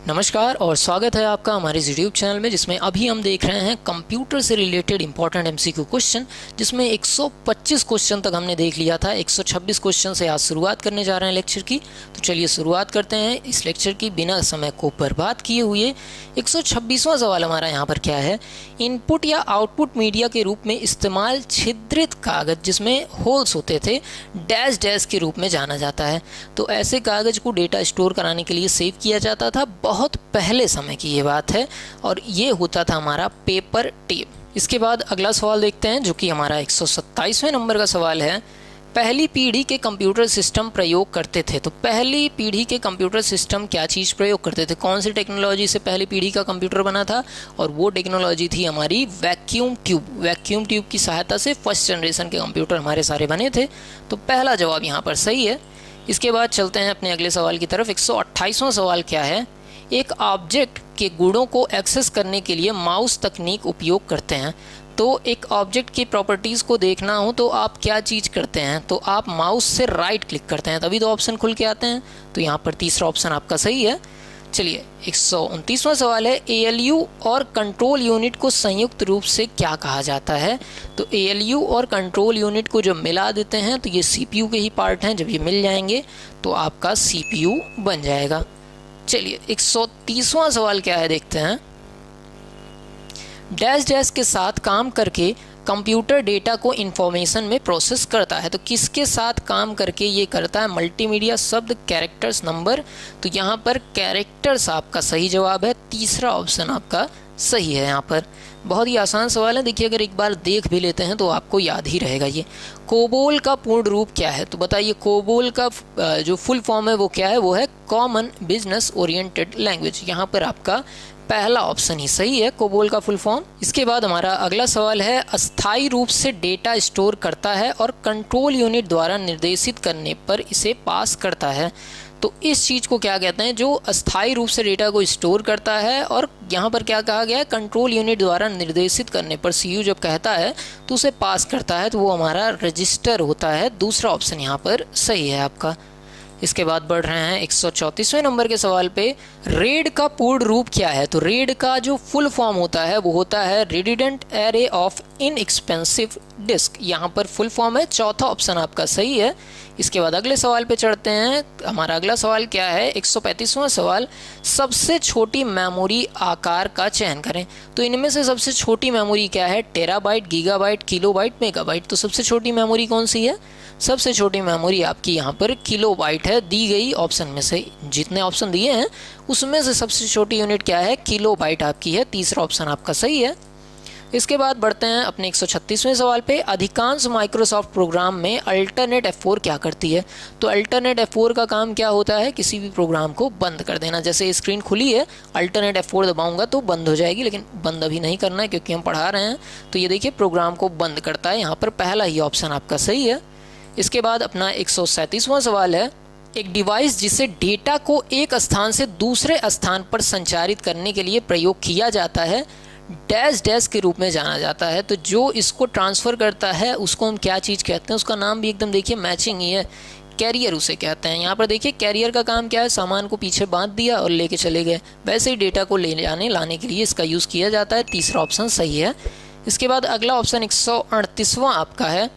नमस्कार और स्वागत है आपका हमारे यूट्यूब चैनल में, जिसमें अभी हम देख रहे हैं कंप्यूटर से रिलेटेड इंपॉर्टेंट एमसीक्यू क्वेश्चन, जिसमें 125 क्वेश्चन तक हमने देख लिया था। 126 क्वेश्चन से आज शुरुआत करने जा रहे हैं लेक्चर की। तो चलिए शुरुआत करते हैं इस लेक्चर की बिना समय को बर्बाद किए हुए। 126वां सवाल हमारा यहाँ पर क्या है, इनपुट या आउटपुट मीडिया के रूप में इस्तेमाल छिद्रित कागज जिसमें होल्स होते थे डैश डैश के रूप में जाना जाता है। तो ऐसे कागज को डेटा स्टोर कराने के लिए सेव किया जाता था। बहुत पहले समय की ये बात है और ये होता था हमारा पेपर टेप। इसके बाद अगला सवाल देखते हैं जो कि हमारा 127वें नंबर का सवाल है। पहली पीढ़ी के कंप्यूटर सिस्टम प्रयोग करते थे। तो पहली पीढ़ी के कंप्यूटर सिस्टम क्या चीज़ प्रयोग करते थे, कौन सी टेक्नोलॉजी से पहली पीढ़ी का कंप्यूटर बना था, और वो टेक्नोलॉजी थी हमारी वैक्यूम ट्यूब। वैक्यूम ट्यूब की सहायता से फर्स्ट जनरेशन के कंप्यूटर हमारे सारे बने थे। तो पहला जवाब यहाँ पर सही है। इसके बाद चलते हैं अपने अगले सवाल की तरफ। 128वां सवाल क्या है, एक ऑब्जेक्ट के गुणों को एक्सेस करने के लिए माउस तकनीक उपयोग करते हैं। तो एक ऑब्जेक्ट की प्रॉपर्टीज़ को देखना हो तो आप क्या चीज़ करते हैं, तो आप माउस से राइट क्लिक करते हैं, तभी तो ऑप्शन खुल के आते हैं। तो यहाँ पर तीसरा ऑप्शन आपका सही है। चलिए 129वां सवाल है, ALU और कंट्रोल यूनिट को संयुक्त रूप से क्या कहा जाता है। तो ALU और कंट्रोल यूनिट को जब मिला देते हैं तो ये CPU के ही पार्ट हैं। जब ये मिल जाएंगे तो आपका CPU बन जाएगा। चलिए 130वां सवाल क्या है देखते हैं। डैश डैश के साथ काम करके कंप्यूटर डेटा को इंफॉर्मेशन में प्रोसेस करता है। तो किसके साथ काम करके ये करता है, मल्टीमीडिया, शब्द, कैरेक्टर्स, नंबर। तो यहाँ पर कैरेक्टर्स आपका सही जवाब है। तीसरा ऑप्शन आपका सही है। यहाँ पर बहुत ही आसान सवाल है, देखिए अगर एक बार देख भी लेते हैं तो आपको याद ही रहेगा। ये कोबोल का पूर्ण रूप क्या है, तो बताइए कोबोल का जो फुल फॉर्म है वो क्या है, वो है कॉमन बिजनेस ओरिएंटेड लैंग्वेज। यहाँ पर आपका पहला ऑप्शन ही सही है, कोबोल का फुल फॉर्म। इसके बाद हमारा अगला सवाल है, अस्थायी रूप से डेटा स्टोर करता है और कंट्रोल यूनिट द्वारा निर्देशित करने पर इसे पास करता है। तो इस चीज़ को क्या कहते हैं, जो अस्थायी रूप से डेटा को स्टोर करता है और यहाँ पर क्या कहा गया है, कंट्रोल यूनिट द्वारा निर्देशित करने पर CPU जब कहता है तो उसे पास करता है, तो वो हमारा रजिस्टर होता है। दूसरा ऑप्शन यहाँ पर सही है आपका। इसके बाद बढ़ रहे हैं 134वें नंबर के सवाल पे। रेड का पूर्ण रूप क्या है, तो रेड का जो फुल फॉर्म होता है वो होता है रेडिडेंट एरे ऑफ इनएक्सपेंसिव डिस्क। यहाँ पर फुल फॉर्म है। चौथा ऑप्शन आपका सही है। इसके बाद अगले सवाल पे चढ़ते हैं। हमारा अगला सवाल क्या है, 135वां सवाल, सबसे छोटी मेमोरी आकार का चयन करें। तो इनमें से सबसे छोटी मेमोरी क्या है, टेराबाइट, गीगाबाइट, किलोबाइट, मेगाबाइट। तो सबसे छोटी मेमोरी कौन सी है, सबसे छोटी मेमोरी आपकी यहाँ पर किलोबाइट है। दी गई ऑप्शन में से जितने ऑप्शन दिए हैं उसमें से सबसे छोटी यूनिट क्या है, किलोबाइट आपकी है। तीसरा ऑप्शन आपका सही है। इसके बाद बढ़ते हैं अपने 136वें सवाल पे। अधिकांश माइक्रोसॉफ्ट प्रोग्राम में अल्टरनेट F4 क्या करती है। तो अल्टरनेट F4 का काम क्या होता है, किसी भी प्रोग्राम को बंद कर देना। जैसे स्क्रीन खुली है, अल्टरनेट F4 दबाऊंगा तो बंद हो जाएगी, लेकिन बंद अभी नहीं करना है क्योंकि हम पढ़ा रहे हैं। तो ये देखिए प्रोग्राम को बंद करता है। यहाँ पर पहला ही ऑप्शन आपका सही है। इसके बाद अपना 137वां सवाल है, एक डिवाइस जिसे डेटा को एक स्थान से दूसरे स्थान पर संचारित करने के लिए प्रयोग किया जाता है डैश डैश के रूप में जाना जाता है। तो जो इसको ट्रांसफ़र करता है उसको हम क्या चीज़ कहते हैं, उसका नाम भी एकदम देखिए मैचिंग ही है, कैरियर उसे कहते हैं। यहाँ पर देखिए कैरियर का काम क्या है, सामान को पीछे बांध दिया और लेके चले गए। वैसे ही डेटा को ले जाने लाने के लिए इसका यूज़ किया जाता है। तीसरा ऑप्शन सही है। इसके बाद अगला ऑप्शन 138वां आपका है,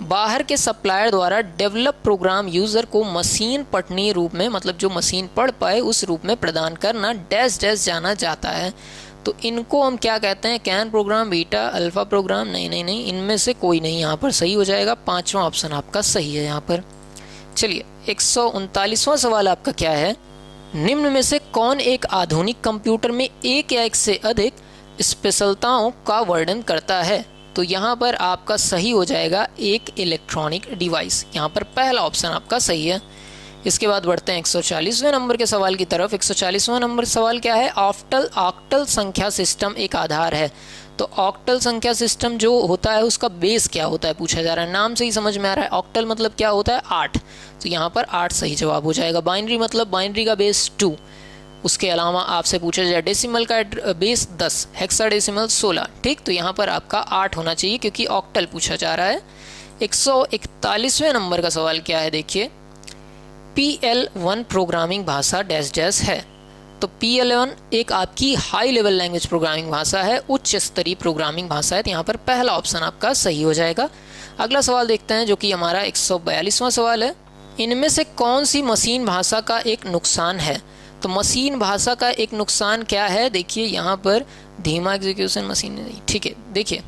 बाहर के सप्लायर द्वारा डेवलप प्रोग्राम यूज़र को मशीन पठनीय रूप में, मतलब जो मशीन पढ़ पाए उस रूप में प्रदान करना डैश डैश जाना जाता है। तो इनको हम क्या कहते हैं, can program, beta, alpha program. नहीं, इनमें से कोई नहीं यहाँ पर सही हो जाएगा। पांचवा ऑप्शन आपका सही है यहाँ पर। चलिए 139वां सवाल आपका क्या है, निम्न में से कौन एक आधुनिक कंप्यूटर में एक या एक से अधिक स्पेशलताओं का वर्णन करता है। तो यहाँ पर आपका सही हो जाएगा एक इलेक्ट्रॉनिक डिवाइस। यहाँ पर पहला ऑप्शन आपका सही है। इसके बाद बढ़ते हैं 140वें नंबर के सवाल की तरफ। 140वां नंबर सवाल क्या है, ऑक्टल संख्या सिस्टम एक आधार है। तो ऑक्टल संख्या सिस्टम जो होता है उसका बेस क्या होता है पूछा जा रहा है। नाम से ही समझ में आ रहा है, ऑक्टल मतलब क्या होता है, 8। तो यहाँ पर 8 सही जवाब हो जाएगा। बाइनरी मतलब बाइनरी का बेस 2। उसके अलावा आपसे पूछा जाए डेसिमल का बेस 10, हेक्साडेसिमल 16। ठीक, तो यहाँ पर आपका 8 होना चाहिए क्योंकि ऑक्टल पूछा जा रहा है। 141वें नंबर का सवाल क्या है देखिए, PL1 प्रोग्रामिंग भाषा डैश डैश है। तो P11 एक आपकी हाई लेवल लैंग्वेज प्रोग्रामिंग भाषा है, उच्च स्तरीय प्रोग्रामिंग भाषा है, तो यहाँ पर पहला ऑप्शन आपका सही हो जाएगा। अगला सवाल देखते हैं जो कि हमारा 142वां सवाल है। इनमें से कौन सी मशीन भाषा का एक नुकसान है? तो मशीन भाषा का एक नुकसान क्या है? देखिए यहाँ पर धीमा एग्जीक्यूशन मशीन नहीं, ठीक है। देखिए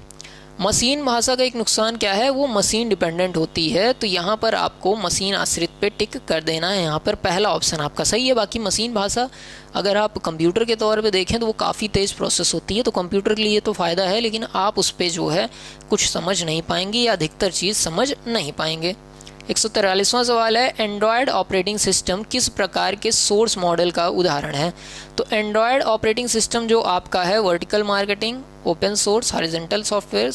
मशीन भाषा का एक नुकसान क्या है, वो मशीन डिपेंडेंट होती है, तो यहाँ पर आपको मशीन आश्रित पे टिक कर देना है। यहाँ पर पहला ऑप्शन आपका सही है। बाकी मशीन भाषा अगर आप कंप्यूटर के तौर पे देखें तो वो काफ़ी तेज़ प्रोसेस होती है, तो कंप्यूटर के लिए तो फ़ायदा है, लेकिन आप उस पर जो है कुछ समझ नहीं पाएंगे या अधिकतर चीज़ समझ नहीं पाएंगे। 143वां सवाल है, एंड्रॉयड ऑपरेटिंग सिस्टम किस प्रकार के सोर्स मॉडल का उदाहरण है? तो एंड्रॉयड ऑपरेटिंग सिस्टम जो आपका है vertical marketing, open source, horizontal software,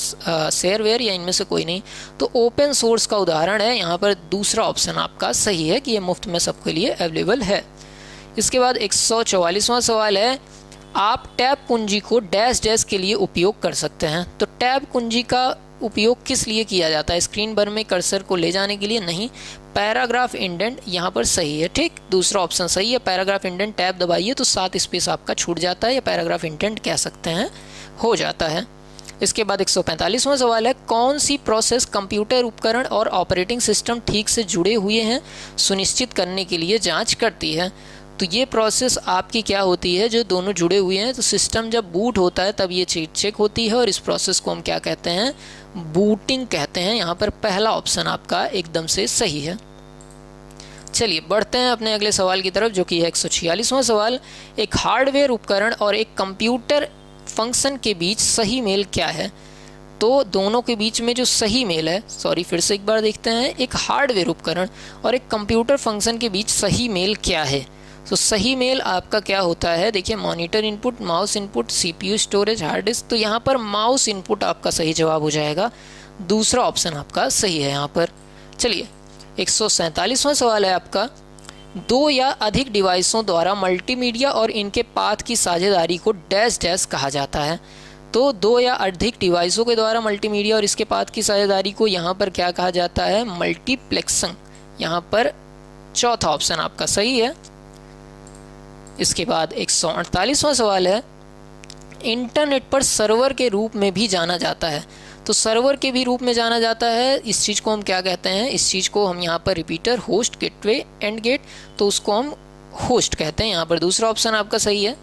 shareware या इनमें से कोई नहीं, तो ओपन सोर्स का उदाहरण है। यहाँ पर दूसरा ऑप्शन आपका सही है कि ये मुफ्त में सबके लिए अवेलेबल है। इसके बाद 144वां सवाल है, आप टैब कुंजी को डैश डैश के लिए उपयोग कर सकते हैं। तो टैब कुंजी का उपयोग किस लिए किया जाता है? स्क्रीन भर में कर्सर को ले जाने के लिए नहीं। पैराग्राफ इंडेंट यहाँ पर सही है, ठीक, दूसरा ऑप्शन सही है। पैराग्राफ इंडेंट टैब दबाइए तो 7 स्पेस आपका छूट जाता है, या पैराग्राफ इंडेंट कह सकते हैं, हो जाता है। इसके बाद 145वां सवाल है, कौन सी प्रोसेस कंप्यूटर उपकरण और ऑपरेटिंग सिस्टम ठीक से जुड़े हुए हैं सुनिश्चित करने के लिए जाँच करती है? तो ये प्रोसेस आपकी क्या होती है, जो दोनों जुड़े हुए हैं, तो सिस्टम जब बूट होता है तब ये चीज चेक होती है, और इस प्रोसेस को हम क्या कहते हैं? बूटिंग कहते हैं। यहाँ पर पहला ऑप्शन आपका एकदम से सही है। चलिए बढ़ते हैं अपने अगले सवाल की तरफ जो कि है 146वां सवाल, एक हार्डवेयर उपकरण और एक कंप्यूटर फंक्शन के बीच सही मेल क्या है? तो दोनों के बीच में जो सही मेल है, फिर से एक बार देखते हैं, एक हार्डवेयर उपकरण और एक कंप्यूटर फंक्शन के बीच सही मेल क्या है? तो सही मेल आपका क्या होता है? देखिए monitor input, mouse input, CPU storage, hard disk, तो यहाँ पर माउस इनपुट आपका सही जवाब हो जाएगा, दूसरा ऑप्शन आपका सही है यहाँ पर। चलिए 147वां सवाल है आपका, दो या अधिक डिवाइसों द्वारा मल्टीमीडिया और इनके पाथ की साझेदारी को डैश डैश कहा जाता है। तो दो या अधिक डिवाइसों के द्वारा मल्टीमीडिया और इसके पाथ की साझेदारी को यहाँ पर क्या कहा जाता है? मल्टीप्लेक्सिंग। यहाँ पर चौथा ऑप्शन आपका सही है। इसके बाद 148वां सवाल है, इंटरनेट पर सर्वर के रूप में भी जाना जाता है। तो सर्वर के भी रूप में जाना जाता है, इस चीज़ को हम क्या कहते हैं? इस चीज़ को हम यहाँ पर repeater, host, gateway, and gate, तो उसको हम होस्ट कहते हैं। यहाँ पर दूसरा ऑप्शन आपका सही है।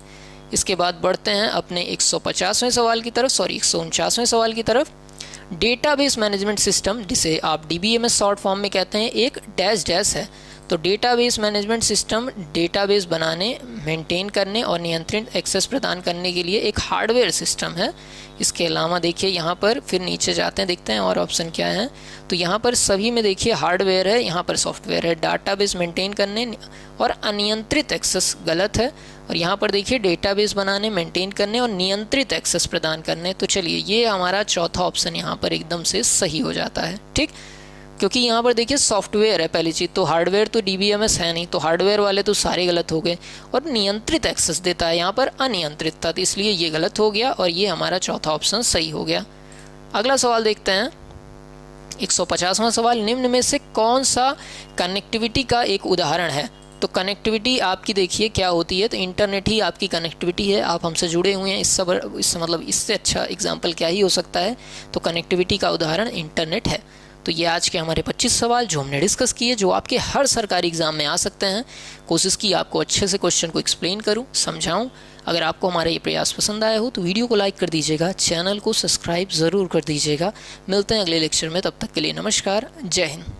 इसके बाद बढ़ते हैं अपने 150वें सवाल की तरफ, 149वें सवाल की तरफ। डेटाबेस मैनेजमेंट सिस्टम, जिसे आप DBMS शॉर्ट फॉर्म में कहते हैं, एक डैश डैश है। तो डेटाबेस मैनेजमेंट सिस्टम डेटाबेस बनाने, मेंटेन करने और नियंत्रित एक्सेस प्रदान करने के लिए एक हार्डवेयर सिस्टम है। इसके अलावा देखिए यहाँ पर फिर नीचे जाते हैं, देखते हैं और ऑप्शन क्या है। तो यहाँ पर सभी में देखिए हार्डवेयर है, यहाँ पर सॉफ्टवेयर है। डाटाबेस मेंटेन करने और अनियंत्रित एक्सेस गलत है, और यहाँ पर देखिए डेटाबेस बनाने, मेंटेन करने और नियंत्रित एक्सेस प्रदान करने। तो चलिए ये हमारा चौथा ऑप्शन यहाँ पर एकदम से सही हो जाता है, ठीक, क्योंकि यहाँ पर देखिए सॉफ्टवेयर है पहली चीज़, तो हार्डवेयर तो DBMS है नहीं, तो हार्डवेयर वाले तो सारे गलत हो गए, और नियंत्रित एक्सेस देता है, यहाँ पर अनियंत्रित था, तो इसलिए ये गलत हो गया और ये हमारा चौथा ऑप्शन सही हो गया। अगला सवाल देखते हैं 150वां सवाल, निम्न में से कौन सा कनेक्टिविटी का एक उदाहरण है? तो कनेक्टिविटी आपकी देखिए क्या होती है, तो इंटरनेट ही आपकी कनेक्टिविटी है, आप हमसे जुड़े हुए हैं, इससे अच्छा एग्जाम्पल क्या ही हो सकता है? तो कनेक्टिविटी का उदाहरण इंटरनेट है। तो ये आज के हमारे 25 सवाल जो हमने डिस्कस किए, जो आपके हर सरकारी एग्जाम में आ सकते हैं। कोशिश की आपको अच्छे से क्वेश्चन को एक्सप्लेन करूं, समझाऊं। अगर आपको हमारा ये प्रयास पसंद आया हो तो वीडियो को लाइक कर दीजिएगा, चैनल को सब्सक्राइब ज़रूर कर दीजिएगा। मिलते हैं अगले लेक्चर में, तब तक के लिए नमस्कार, जय हिंद।